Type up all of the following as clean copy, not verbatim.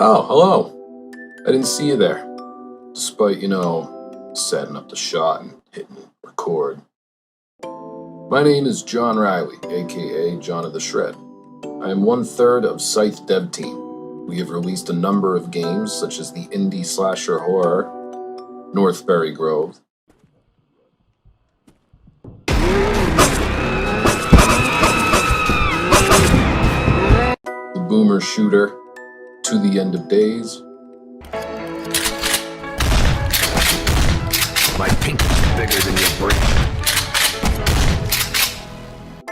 Oh, hello. I didn't see you there. Despite, setting up the shot and hitting record. My name is John Riley, aka John of the Shred. I am 1/3 of Scythe Dev Team. We have released a number of games, such as the indie slasher horror Northbury Grove, the boomer shooter To the End of Days, My pink is bigger than your brain.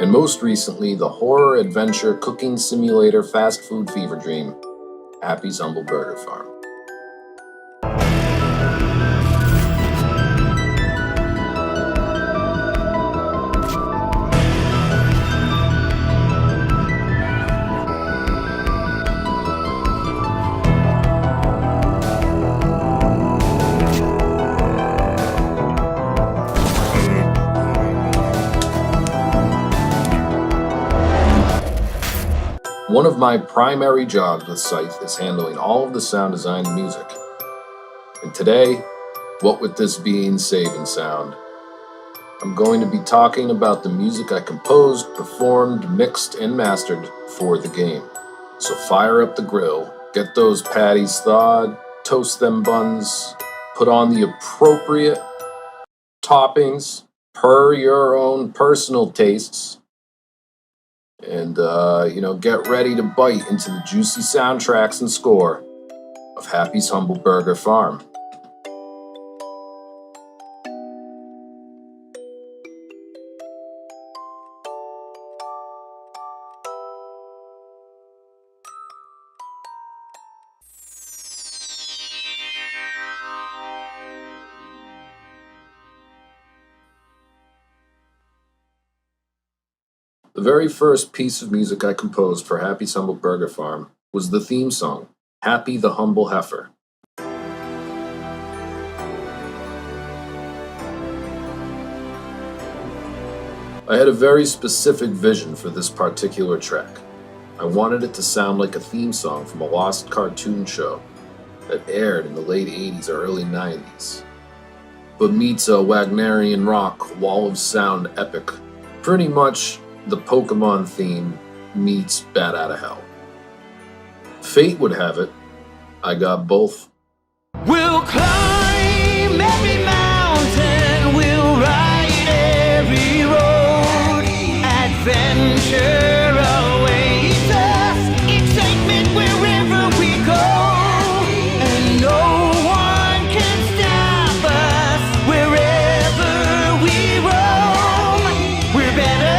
and most recently the horror adventure cooking simulator fast food fever dream, Happy's Humble Burger Farm. One of my primary jobs with Scythe is handling all of the sound design and music. And today, what with this being saving sound, I'm going to be talking about the music I composed, performed, mixed, and mastered for the game. So fire up the grill, get those patties thawed, toast them buns, put on the appropriate toppings per your own personal tastes, and get ready to bite into the juicy soundtracks and score of Happy's Humble Burger Farm. The very first piece of music I composed for Happy's Humble Burger Farm was the theme song, Happy the Humble Heifer. I had a very specific vision for this particular track. I wanted it to sound like a theme song from a lost cartoon show that aired in the late 80s or early 90s, but meets a Wagnerian rock wall of sound epic. Pretty much the Pokemon theme meets Bat Outta Hell. Fate would have it, I got both. We'll climb every mountain, we'll ride every road. Adventure awaits us, excitement wherever we go. And no one can stop us wherever we roam. We're better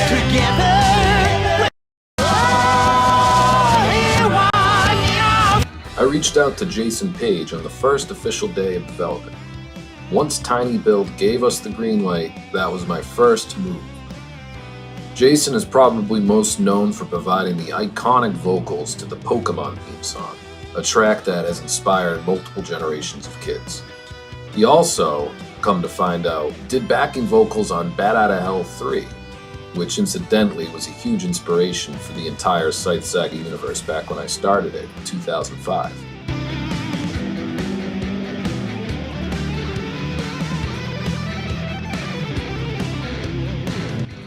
together. I reached out to Jason Page on the first official day of development. Once Tiny Build gave us the green light, that was my first move. Jason is probably most known for providing the iconic vocals to the Pokemon theme song, a track that has inspired multiple generations of kids. He also, come to find out, did backing vocals on Bat Outta Hell 3, which incidentally was a huge inspiration for the entire Scythe Saga universe back when I started it in 2005.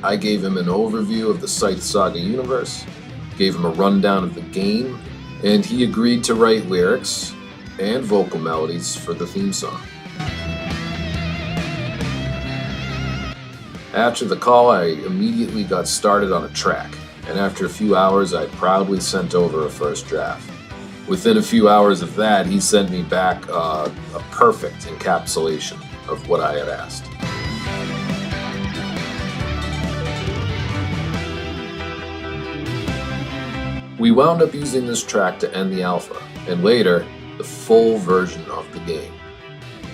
I gave him an overview of the Scythe Saga universe, gave him a rundown of the game, and he agreed to write lyrics and vocal melodies for the theme song. After the call, I immediately got started on a track, and after a few hours, I proudly sent over a first draft. Within a few hours of that, he sent me back a perfect encapsulation of what I had asked. We wound up using this track to end the alpha, and later, the full version of the game.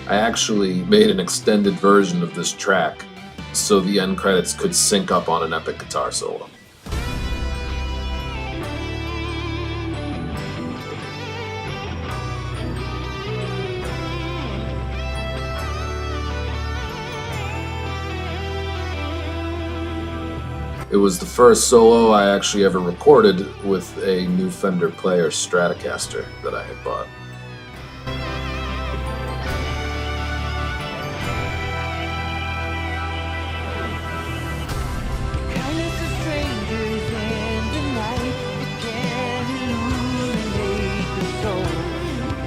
I actually made an extended version of this track so the end credits could sync up on an epic guitar solo. It It was the first solo I actually ever recorded with a new Fender Player Stratocaster that I had bought. Kindness of strangers in the night, it can illuminate the soul.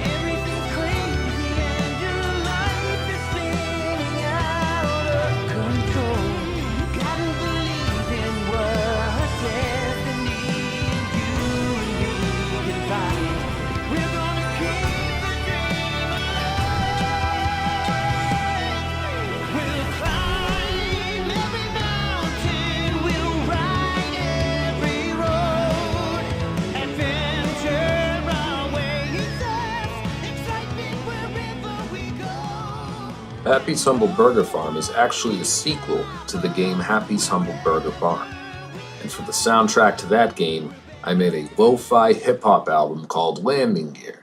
Everything's crazy and your life is spinning out of control. Gotta believe in what destiny and you and me can find. We're gonna keep the dream alive. We'll climb every mountain, we'll ride every road. Adventure awaits us, excitement wherever we go. Happy's Humble Burger Farm is actually a sequel to the game Happy's Humble Burger Barn. And for the soundtrack to that game, I made a lo-fi hip-hop album called Landing Gear.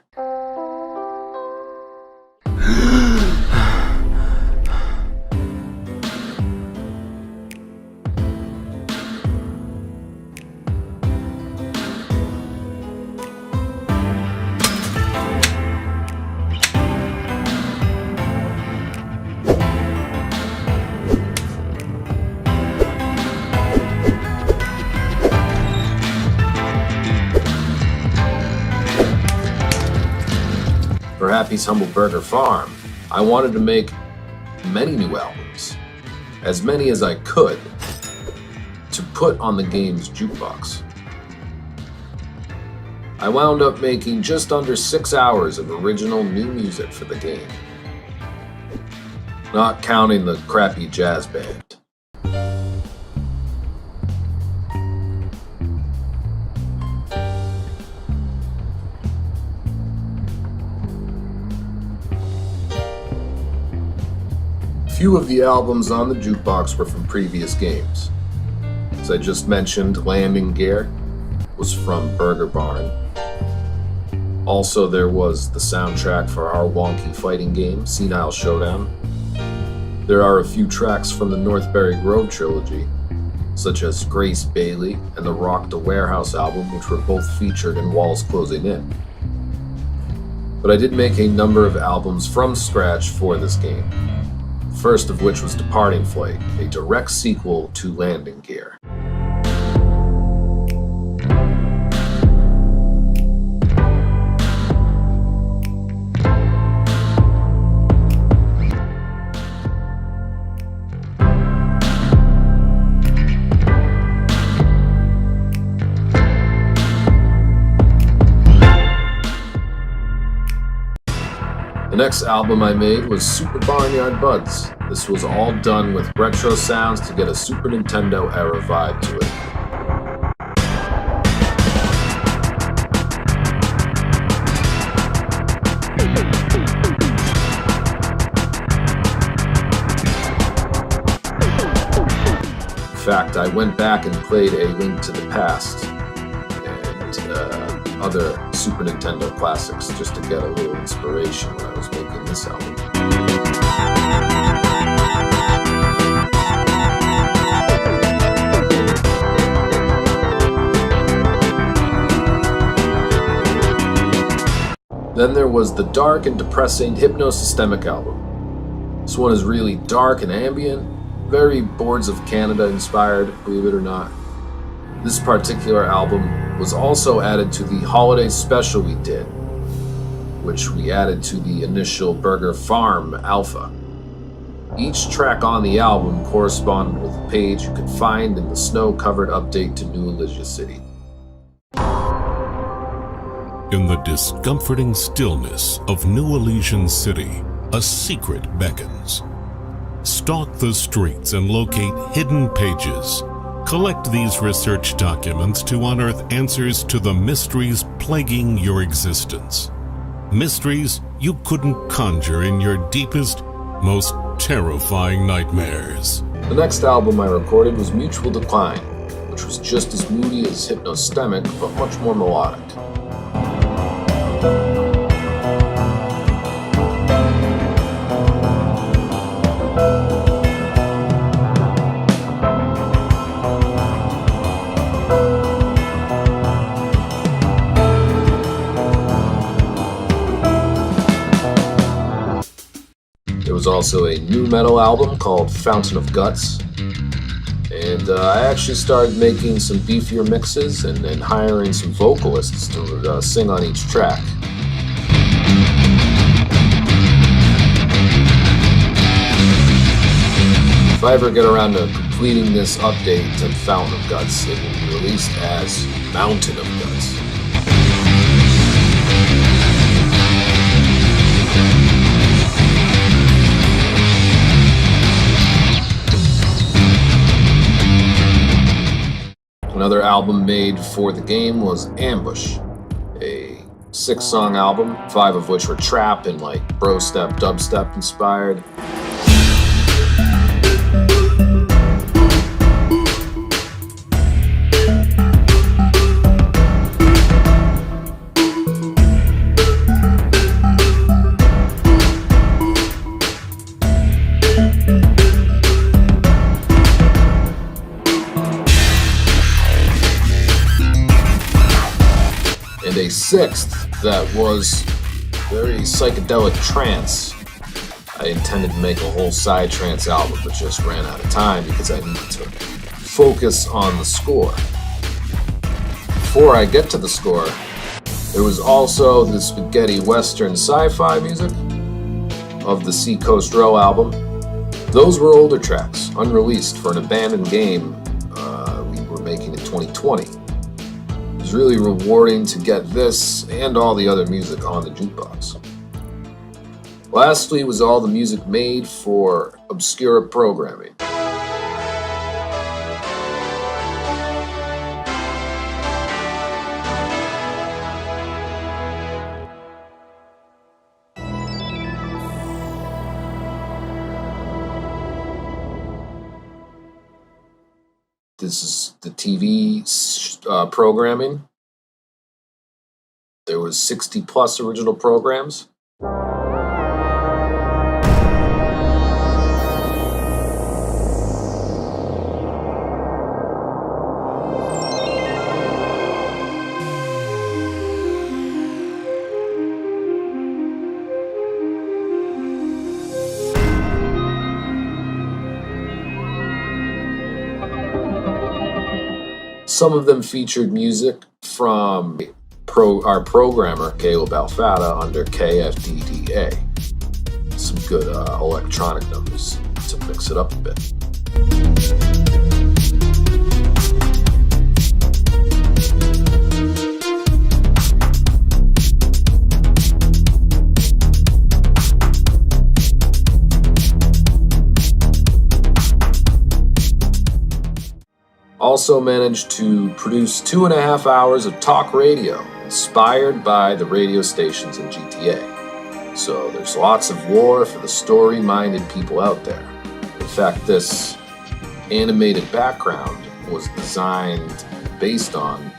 For Happy's Humble Burger Farm, I wanted to make many new albums, as many as I could, to put on the game's jukebox. I wound up making just under 6 hours of original new music for the game, not counting the crappy jazz band. Few of the albums on the jukebox were from previous games. As I just mentioned, Landing Gear was from Burger Barn. Also, there was the soundtrack for our wonky fighting game, Senile Showdown. There are a few tracks from the Northbury Grove trilogy, such as Grace Bailey and the Rock the Warehouse album, which were both featured in Walls Closing In. But I did make a number of albums from scratch for this game. First of which was Departing Flight, a direct sequel to Landing Gear. The next album I made was Super Barnyard Buds. This was all done with retro sounds to get a Super Nintendo era vibe to it. In fact, I went back and played A Link to the Past and other Super Nintendo classics just to get a little inspiration when I was making this album. Then there was the dark and depressing Hypnosystemic album. This one is really dark and ambient, very Boards of Canada inspired, believe it or not. This particular album was also added to the holiday special we did, which we added to the initial Burger Farm Alpha. Each track on the album corresponded with a page you could find in the snow-covered update to New Elysia City. In the discomforting stillness of New Elysian City, a secret beckons. Stalk the streets and locate hidden pages. Collect these research documents to unearth answers to the mysteries plaguing your existence. Mysteries you couldn't conjure in your deepest, most terrifying nightmares. The next album I recorded was Mutual Decline, which was just as moody as Hypnosystemic, but much more melodic. was also a new metal album called Fountain of Guts. And I actually started making some beefier mixes and then hiring some vocalists to sing on each track. If I ever get around to completing this update to Fountain of Guts, it will be released as Mountain of Guts. Another album made for the game was Ambush, a 6-song album, 5 of which were trap and bro step, dubstep inspired. And a 6th that was very psychedelic trance. I intended to make a whole side trance album, but just ran out of time because I needed to focus on the score. Before I get to the score, there was also the spaghetti western sci-fi music of the Seacoast Row album. Those were older tracks, unreleased for an abandoned game we were making in 2020. It was really rewarding to get this and all the other music on the jukebox. Lastly was all the music made for Obscura Programming. This is the TV programming. There was 60 plus original programs. Some of them featured music from our programmer, Caleb Alfata, under KFDDA. Some good electronic numbers to mix it up a bit. Also managed to produce 2.5 hours of talk radio inspired by the radio stations in GTA. So there's lots of lore for the story-minded people out there. In fact, this animated background was designed based on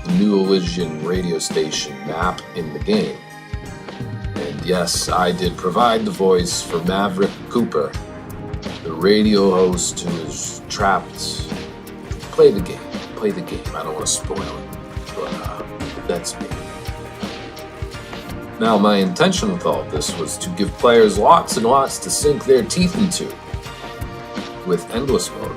the New Elysian radio station map in the game. And yes, I did provide the voice for Maverick Cooper, the radio host who is trapped. Play the game. I don't want to spoil it, but that's me. Now, my intention with all this was to give players lots and lots to sink their teeth into with Endless Mode.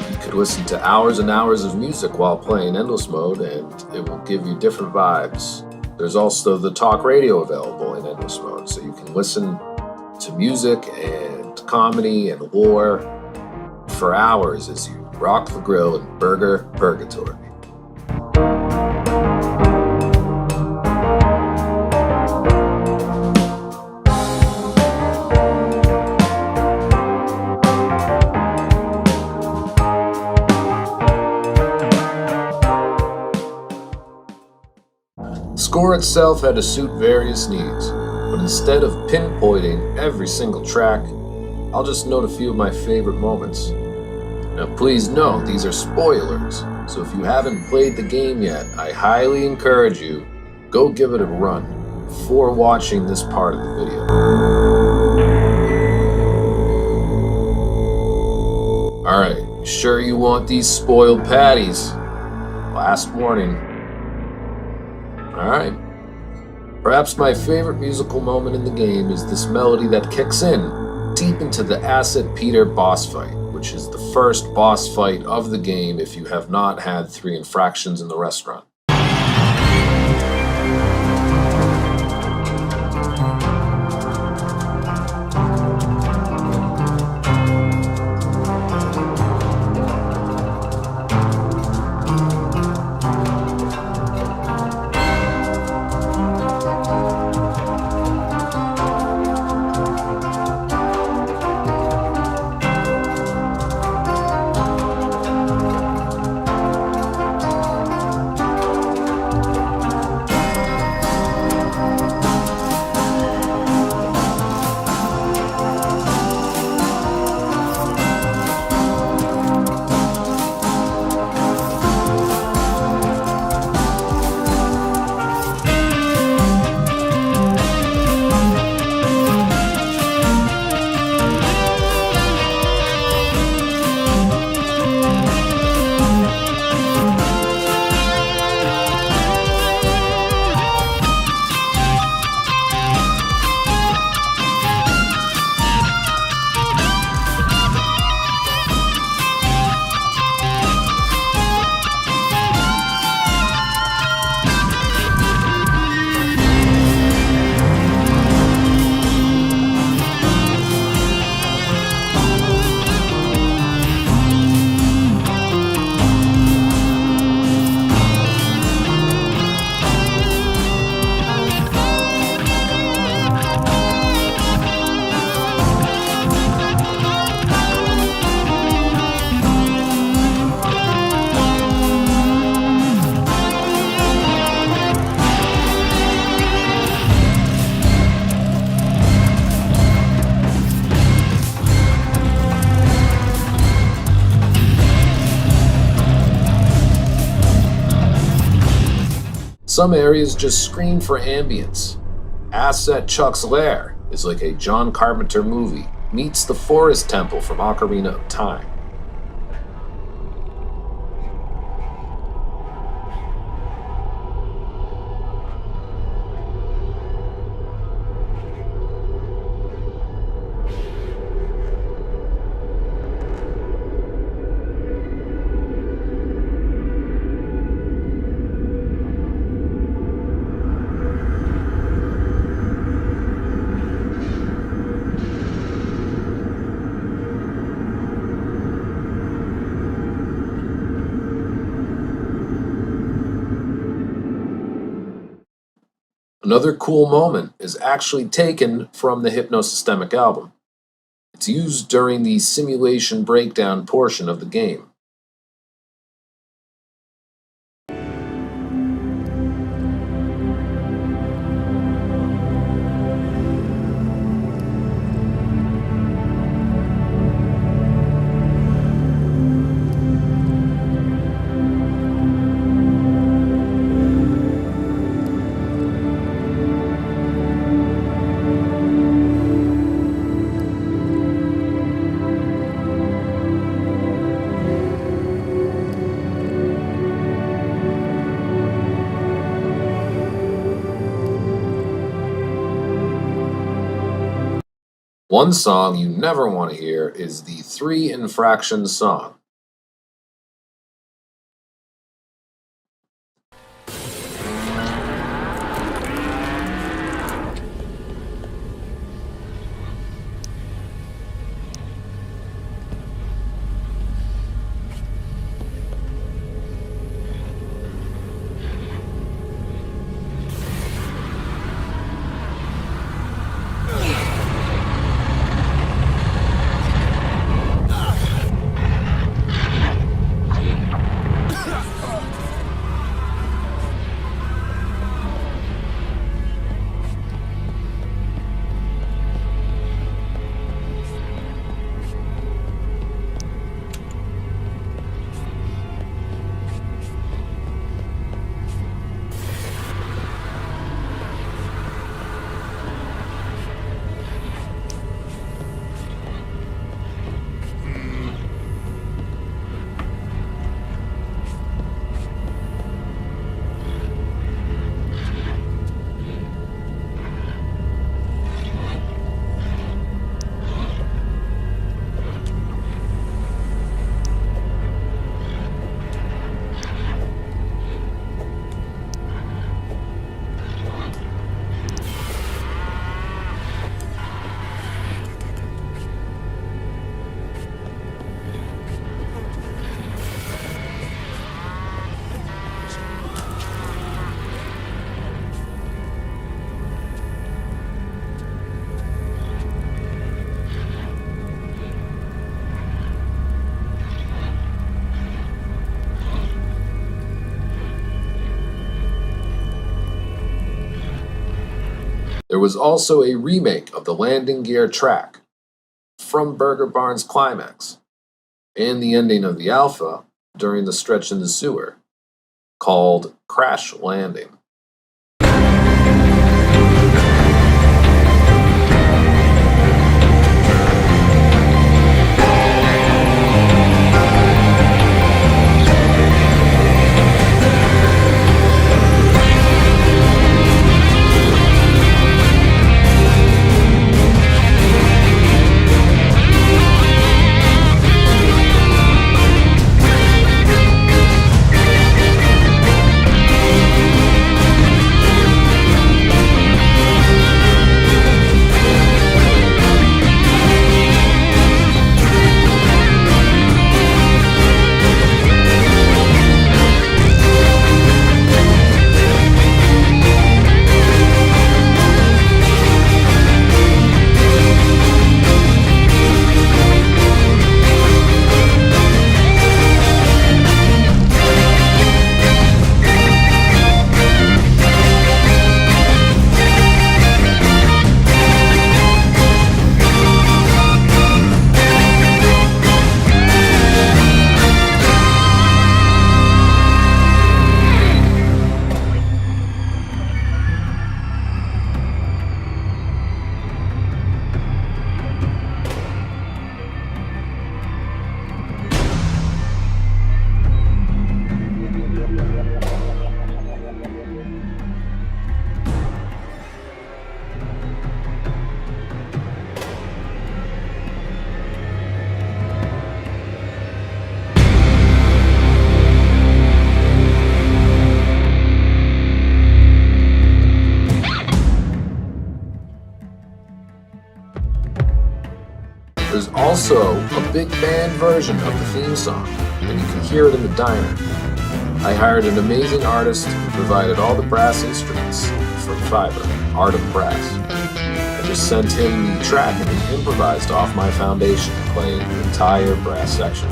You could listen to hours and hours of music while playing Endless Mode, and it will give you different vibes. There's also the talk radio available in Endless Mode, so you can listen to music and comedy and lore for hours as you rock the grill in Burger Purgatory. The score itself had to suit various needs, but instead of pinpointing every single track, I'll just note a few of my favorite moments. Now please note, these are spoilers, so if you haven't played the game yet, I highly encourage you, go give it a run before watching this part of the video. Alright, sure you want these spoiled patties? Last warning. Alright, Perhaps my favorite musical moment in the game is this melody that kicks in deep into the Acid Peter boss fight, which is the first boss fight of the game if you have not had 3 infractions in the restaurant. Some areas just scream for ambience. Asset Chuck's Lair is like a John Carpenter movie meets the Forest Temple from Ocarina of Time. Another cool moment is actually taken from the Hypnosystemic album. It's used during the simulation breakdown portion of the game. One song you never want to hear is the 3 Infractions song. There was also a remake of the landing gear track from Burger Barn's climax and the ending of the alpha during the stretch in the sewer called Crash Landing. There's also a big band version of the theme song, and you can hear it in the diner. I hired an amazing artist who provided all the brass instruments from Fiverr, Art of Brass. I just sent him the track and he improvised off my foundation, playing the entire brass section.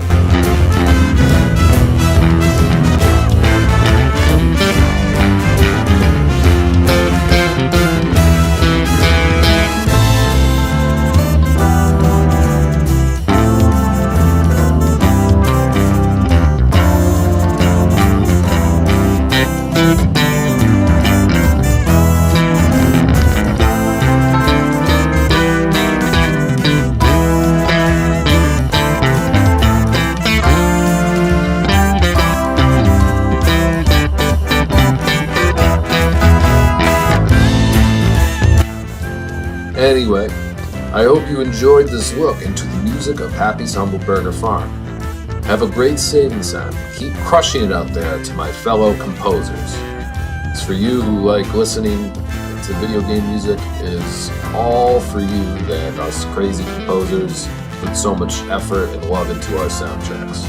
Anyway, I hope you enjoyed this look into the music of Happy's Humble Burger Farm. Have a great saving sound. Keep crushing it out there to my fellow composers. It's for you who like listening to video game music. It is all for you that us crazy composers put so much effort and love into our soundtracks.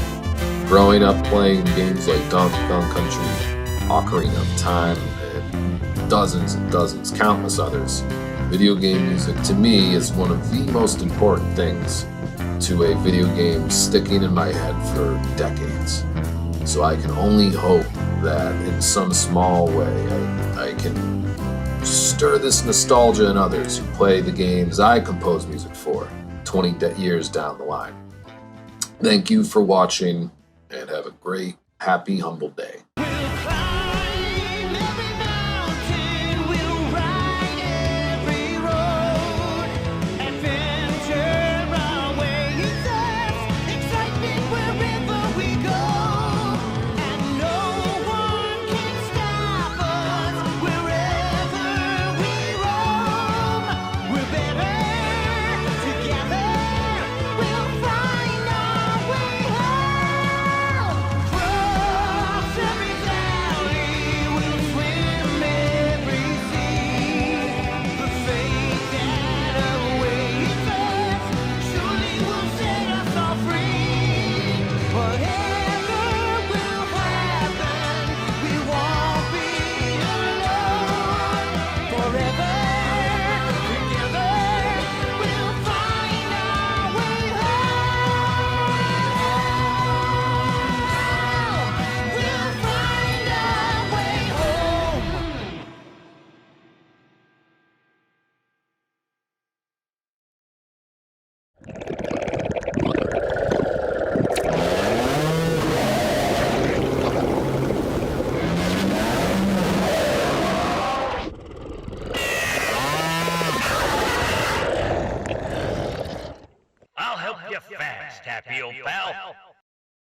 Growing up playing games like Donkey Kong Country, Ocarina of Time, and dozens, countless others, video game music to me is one of the most important things to a video game sticking in my head for decades. So I can only hope that in some small way I can stir this nostalgia in others who play the games I compose music for 20 years down the line. Thank you for watching and have a great, happy, humble day. Every You fast, happy old pal.